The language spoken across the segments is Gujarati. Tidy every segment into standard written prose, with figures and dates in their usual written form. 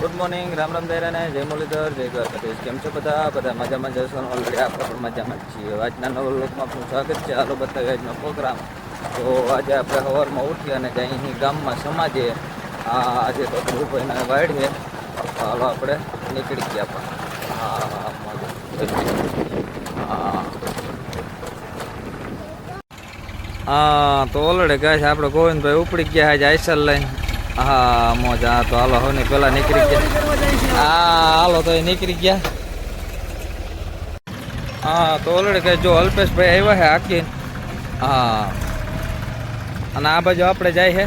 ગુડ મોર્નિંગ, રામ રામ દૈરાને, જય મુરલીધર, જય દ્વારકાધીશ. કેમ છો બધા મજામાં જશો? ઓલરેડી આપણે પણ મજામાં જ છીએ. આજના નવા લોકમાં આપનું સ્વાગત છે. હાલો બતાવીએ આજનો પ્રોગ્રામ. તો આજે આપણે સવારમાં ઉઠી અને અહીં ગામમાં સમાજે આજે તો ધ્રુવભાઈના વાડ છે. હાલો આપણે નીકળી ગયા પણ હા તો ઓલરેડી ગાય આપણે ગોવિંદભાઈ ઉપડી ગયા આજે આઈસર લઈને. હા મોજ. હા તો હાલો હવે પેલા નીકળી ગયા. હા હાલો તો એ નીકળી ગયા. હા તો ઓલરેડી કઈ જો અલ્પેશભાઈ આવ્યા છે આખી. હા અને આ બાજુ આપણે જાય છે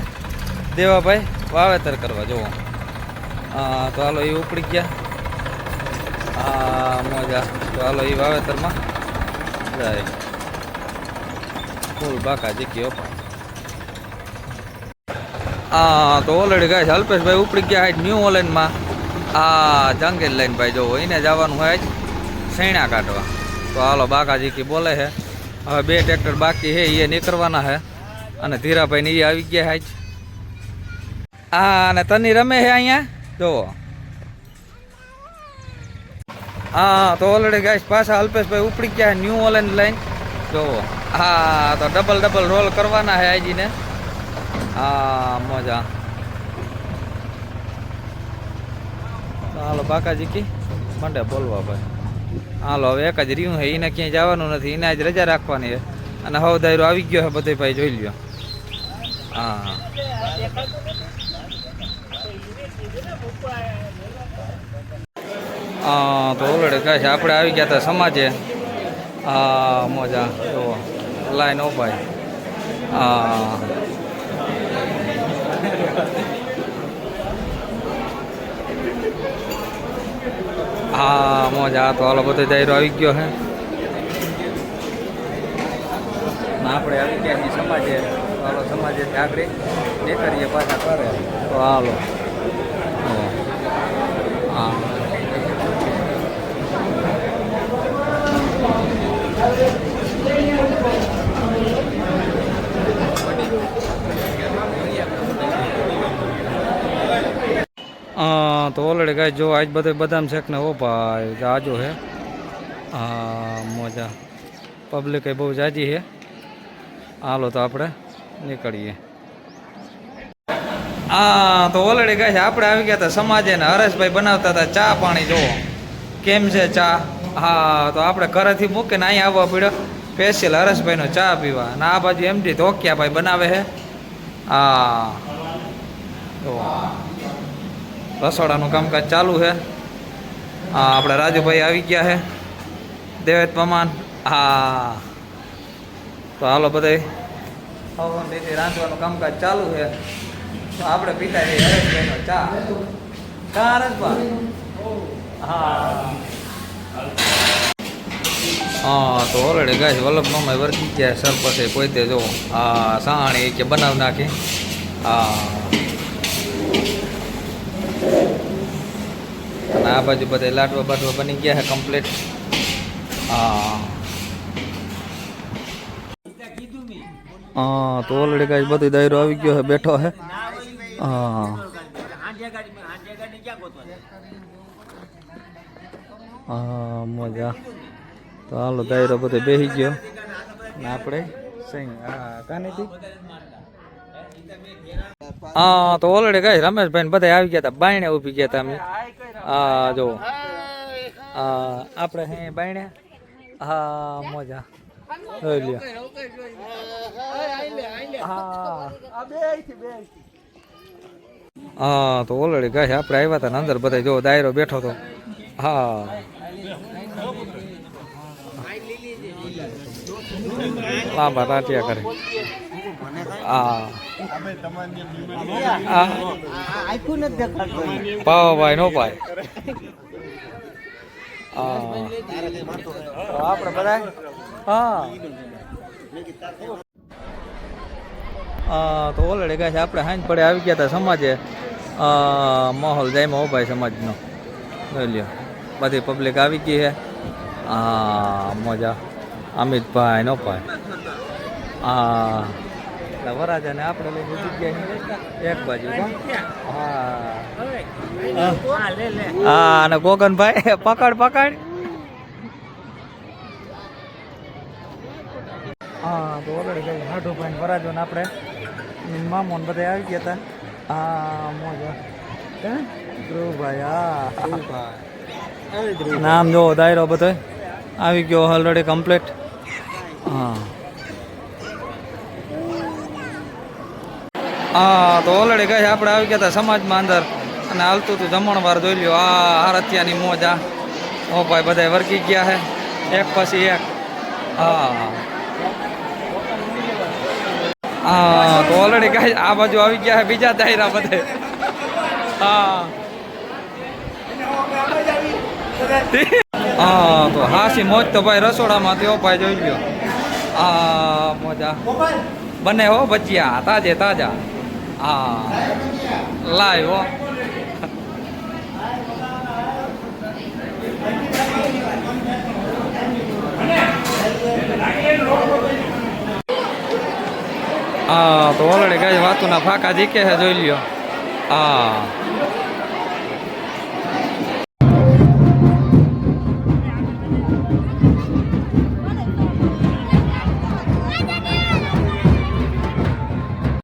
દેવાભાઈ વાવેતર કરવા જુઓ. હા તો હાલો એ ઉપડી ગયા. હા મોજા. તો હાલો એ વાવેતરમાં જાય ફૂલ બાકા જીક્યો પણ. હા તો ઓલરેડી ગાય અલ્પેશભાઈ ઉપડી ગયા છે ન્યૂ ઓલેન્ડમાં. હા જંગલ લઈને ભાઈ જોવો એને જવાનું હોય સૈણા કાઢવા. તો હાલો બાકાજી કી બોલે છે. હવે 2 ટ્રેક્ટર બાકી છે એ નીકળવાના છે અને ધીરાભાઈ ને એ આવી ગયા છે. હા અને તની રમે છે અહીંયા જોવો. હા તો ઓલરેડી ગાય પાછા અલ્પેશભાઈ ઉપડી ગયા ન્યૂ ઓલેન્ડ લઈને જોવો. હા તો ડબલ રોલ કરવાના છે આજીને. હા મજા. હાલો બાકાજી કી મંડે બોલવા ભાઈ. હાલો હવે એક જ રહ્યું છે એને ક્યાંય જવાનું નથી. એને આજ રજા રાખવાની છે અને હવે દાયરો આવી ગયો છે બધે ભાઈ જોઈ લ્યો. હા તો ઓલરેડી કહે છે આપણે આવી ગયા હતા સમાજે. હા મજા જુઓ લાઈન ઓ ભાઈ. હા હા મોજા. તો હાલો બધો દાયરો આવી ગયો હે. આપણે આવી ગયા છીએ સમાજે. હાલો સમાજેથી આગળ નીકળીએ પાછા કરે. તો હાલો હા તો ઓલરેડી ગાય જો આજ બધે બદામ શેક ને ઓ ભાઈ જાજો હે. હા મોજા. પબ્લિક બહુ જાજી છે. હાલો તો આપણે નીકળીએ. હા તો ઓલરેડી ગાય આપણે આવી ગયા હતા સમાજે ને હરેશભાઈ બનાવતા હતા ચા પાણી. જોવો કેમ છે ચા. હા તો આપણે ઘરેથી મૂકીને અહીંયા આવવા પડ્યો સ્પેશિયલ હરેશભાઈનો ચા પીવા. અને આ બાજુ એમડી ધોકિયા ભાઈ બનાવે છે. હા તો રસોડાનું કામકાજ ચાલુ છે. હા આપણે રાજુભાઈ આવી ગયા છે દેવેત પમાન. હા તો હાલો બધે રીતે રાંધવાનું કામકાજ ચાલુ છે. તો આપણે પીતા છીએ હરેશભાઈનો ચા. ચા હરેશભાઈ. હા હા તો ઓલરેડી ગાય વલ્લભ મામા વર્ગી ગયા સર પછી કોઈ તે જો. હા સાણી કે બનાવી નાખી. હા અને આ બાજુ બધા લાડવા બાટવા બની ગયા છે કમ્પ્લીટ. હા તો ઓલરેડી ગાય બધું દાયરો આવી ગયો છે બેઠો છે. હા હા મજા. તો હાલો દાયરો બધો બેસી ગયો ને આપણે કાનીથી. હા તો ઓલરેડી ગાય રમેશભાઈ બધા આવી ગયા હતા. બાયણે ઊભી ગયા હતા અમે. હા જો આપણે હે બાયણે. હા મજા લ્યો. હા તો ઓલરેડી ગાય આપણે આવ્યા હતા ને અંદર બધા જો દાયરો બેઠો હતો. હા લાંબા ટાટિયા કરે. હા પાવાભાઈ નો પાય. આપણે બધા હા તો ઓલરેડી ગાય આપણે હાંજ પડે આવી ગયા હતા સમાજે. માહોલ જાયમાં હો ભાઈ સમાજનો જોઈ લ્યો. બધી પબ્લિક આવી ગઈ છે. હા મજા. અમિતભાઈ નો ભાઈ. હા એટલે વરાજાને આપણે લઈને જગ્યાએ એક બાજુ હા હા અને ગોગનભાઈ પકડ પકડ હા તો ઓલરેડી કઈ હાઢુભાઈ વરાજો ને આપણે મામો ને બધા આવી ગયા હતા હા મોજ ધ્રુવભાઈ હા નામ જોવો દાયરો બધો આવી ગયો ઓલરેડી કમ્પ્લીટ હા હા તો ઓલરેડી કઈ આપણે આવી ગયા હતા સમાજમાં અંદર અને હાલતું હતું જમણવાર જોઈ લ્યો આ આરતિયાની મોજ આ ઓ ભાઈ બધા વર્ગી ગયા હે એક પછી એક હા હા તો ઓલરેડી કઈ આ બાજુ આવી ગયા હે બીજા દાયરા બધે હા હા તો હાસી મોજ તો ભાઈ રસોડામાં થયો ભાઈ જોઈ લ્યો હા મોજા બને હો ભજીયા તાજે તાજા હા લાઈવ હો હા તો ઓલરેડી કઈ વાતું ના ફાકા જીકે હે જોઈ લ્યો હા